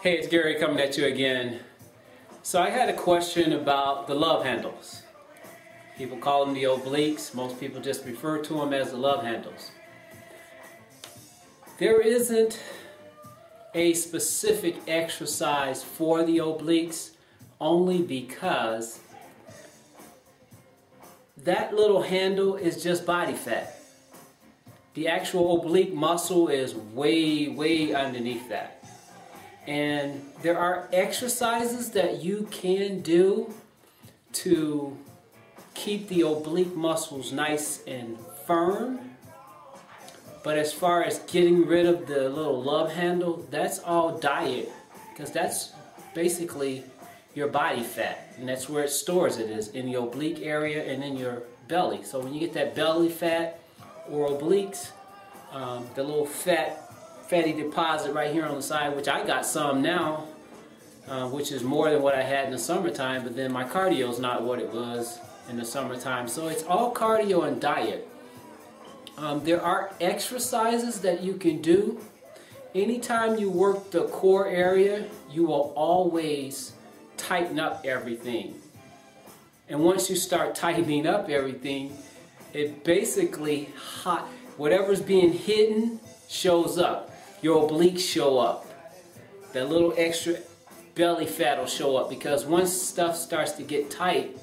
Hey, it's Gary coming at you again. So I had a question about the love handles. People call them the obliques. Most people just refer to them as the love handles. There isn't a specific exercise for the obliques only because that little handle is just body fat. The actual oblique muscle is way underneath that. And there are exercises that you can do to keep the oblique muscles nice and firm. But as far as getting rid of the little love handle, that's all diet, because that's basically your body fat, and that's where it stores it, is in the oblique area and in your belly. So when you get that belly fat or obliques, the little fatty deposit right here on the side, which I got some now, which is more than what I had in the summertime, but then my cardio is not what it was in the summertime. So it's all cardio and diet. There are exercises that you can do. Anytime you work the core area, you will always tighten up everything. And once you start tightening up everything, it basically whatever's being hidden shows up. Your obliques show up. That little extra belly fat will show up, because once stuff starts to get tight,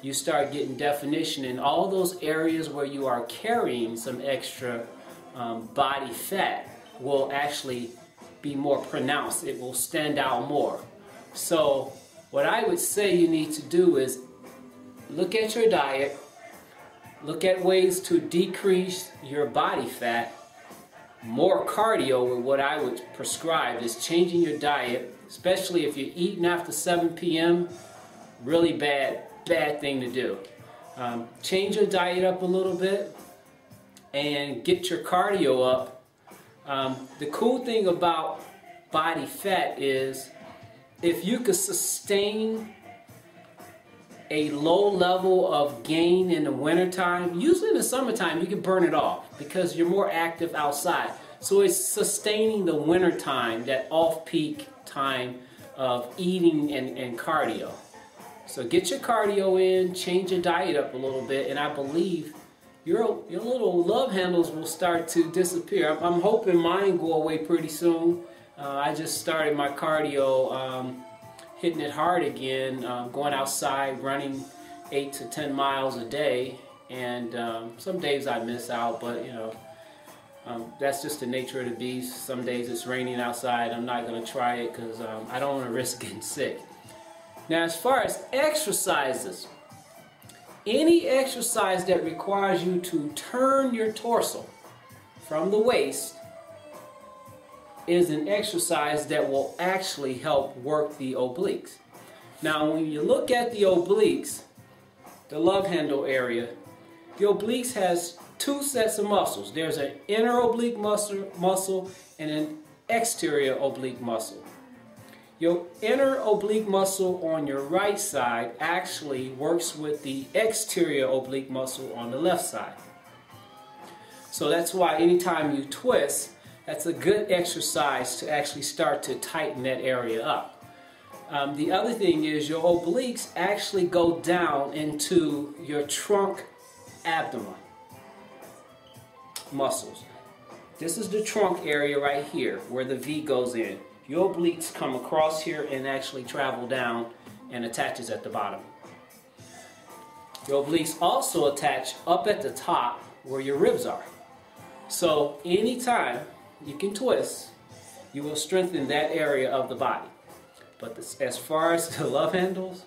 you start getting definition in all those areas where you are carrying some extra body fat will actually be more pronounced. It will stand out more. So what I would say you need to do is look at your diet, look at ways to decrease your body fat. More cardio with what I would prescribe is changing your diet, especially if you're eating after 7 p.m. Really bad thing to do. Change your diet up a little bit and get your cardio up. The cool thing about body fat is if you could sustain a low level of gain in the wintertime, usually in the summertime you can burn it off because you're more active outside. So it's sustaining the wintertime, that off-peak time of eating and cardio. So get your cardio in, change your diet up a little bit, and I believe your little love handles will start to disappear. I'm hoping mine go away pretty soon. I just started my cardio, hitting it hard again, going outside, running 8 to 10 miles a day, and some days I miss out, but you know, that's just the nature of the beast. Some days it's raining outside. I'm not going to try it because I don't want to risk getting sick. Now, as far as exercises, any exercise that requires you to turn your torso from the waist is an exercise that will actually help work the obliques. Now, when you look at the obliques, the love handle area, the obliques has two sets of muscles. There's an inner oblique muscle and an exterior oblique muscle. Your inner oblique muscle on your right side actually works with the exterior oblique muscle on the left side. So that's why anytime you twist, that's a good exercise to actually start to tighten that area up. The other thing is your obliques actually go down into your trunk abdomen muscles. This is the trunk area right here where the V goes in. Your obliques come across here and actually travel down and attaches at the bottom. Your obliques also attach up at the top where your ribs are. So anytime you can twist, you will strengthen that area of the body. But as far as the love handles,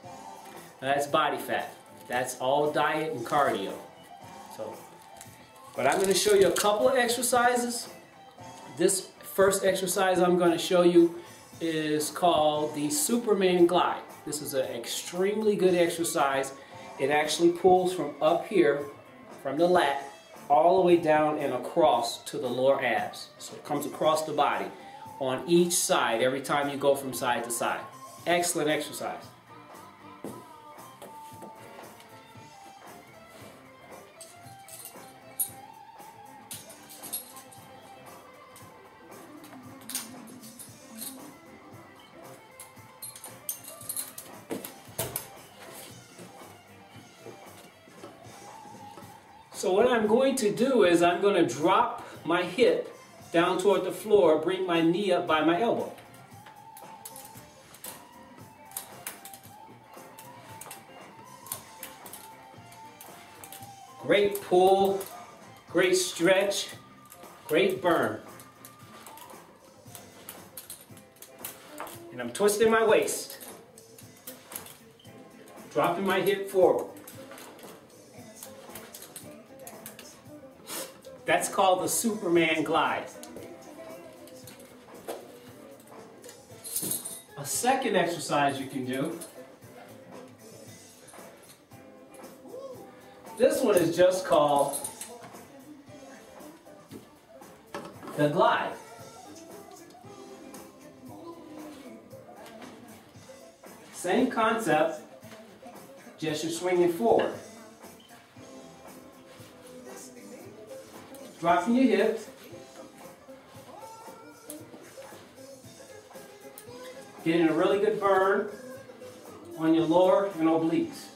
that's body fat. That's all diet and cardio. But I'm going to show you a couple of exercises. This first exercise I'm going to show you is called the Superman Glide. This is an extremely good exercise. It actually pulls from up here, from the lat, all the way down and across to the lower abs. So it comes across the body on each side every time you go from side to side. Excellent exercise. So what I'm going to do is I'm going to drop my hip down toward the floor, bring my knee up by my elbow. Great pull, great stretch, great burn. And I'm twisting my waist, dropping my hip forward. That's called the Superman glide. A second exercise you can do, this one is just called the glide. Same concept, just you're swinging forward. Dropping your hips. Getting a really good burn on your lower and obliques.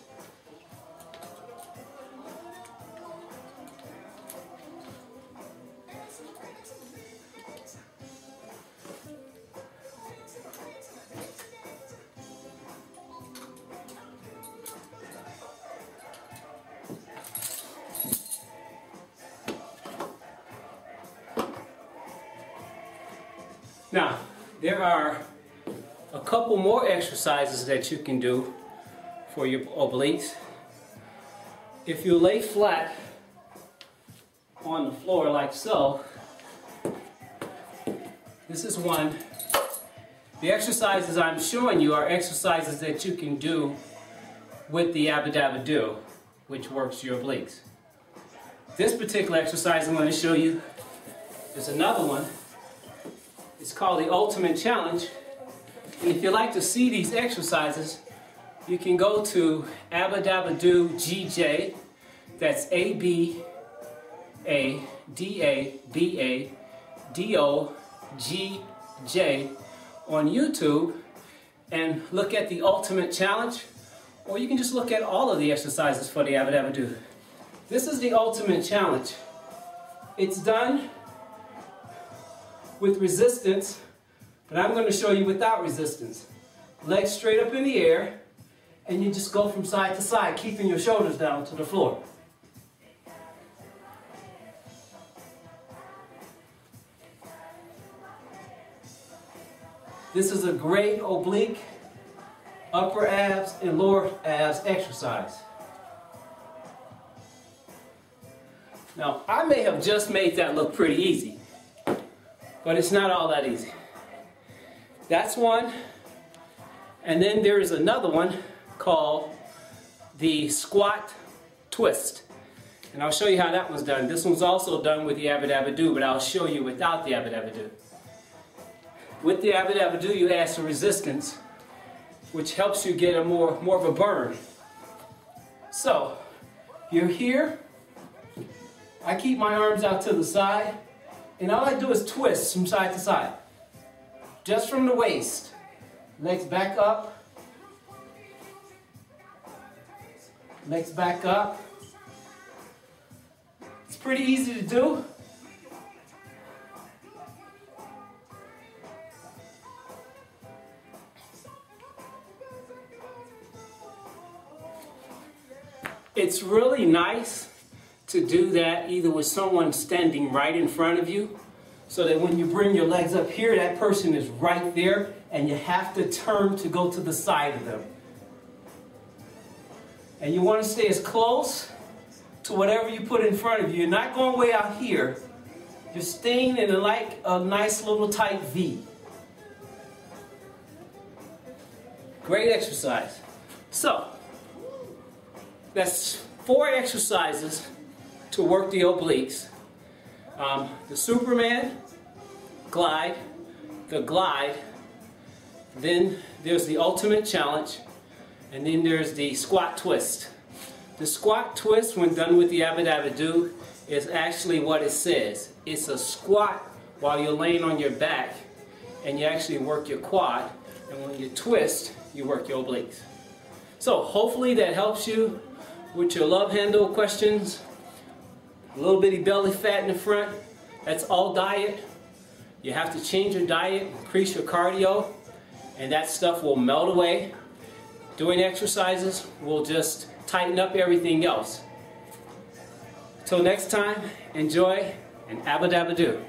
Now, there are a couple more exercises that you can do for your obliques. If you lay flat on the floor like so, this is one. The exercises I'm showing you are exercises that you can do with the Abba-Dabba-Do, which works your obliques. This particular exercise I'm going to show you is another one. It's called the Ultimate Challenge. And if you like to see these exercises, you can go to Abba-Dabba-Do GJ. That's ABADABADO-GJ on YouTube and look at the Ultimate Challenge. Or you can just look at all of the exercises for the Abba-Dabba-Do. This is the Ultimate Challenge. It's done with resistance, but I'm going to show you without resistance. Legs straight up in the air, and you just go from side to side, keeping your shoulders down to the floor. This is a great oblique, upper abs, and lower abs exercise. Now, I may have just made that look pretty easy, but it's not all that easy. That's one. And then there is another one called the squat twist. And I'll show you how that one's done. This one's also done with the Abba-Dabba-Do, but I'll show you without the Abba-Dabba-Do. With the Abba-Dabba-Do, you add some resistance, which helps you get more of a burn. So, you're here. I keep my arms out to the side. And all I do is twist from side to side. Just from the waist. Legs back up. Legs back up. It's pretty easy to do. It's really nice to do that either with someone standing right in front of you, so that when you bring your legs up here, that person is right there and you have to turn to go to the side of them. And you want to stay as close to whatever you put in front of you. You're not going way out here. You're staying in a nice little tight V. Great exercise. So, that's 4 exercises to work the obliques. The Superman glide, the glide, then there's the Ultimate Challenge, and then there's the squat twist. The squat twist, when done with the Abba-Dabba-Do, is actually what it says. It's a squat while you're laying on your back, and you actually work your quad, and when you twist, you work your obliques. So hopefully that helps you with your love handle questions a little bitty belly fat in the front. That's all diet. You have to change your diet, increase your cardio, and that stuff will melt away. Doing exercises will just tighten up everything else. Till next time, enjoy and abba-dabba-doo.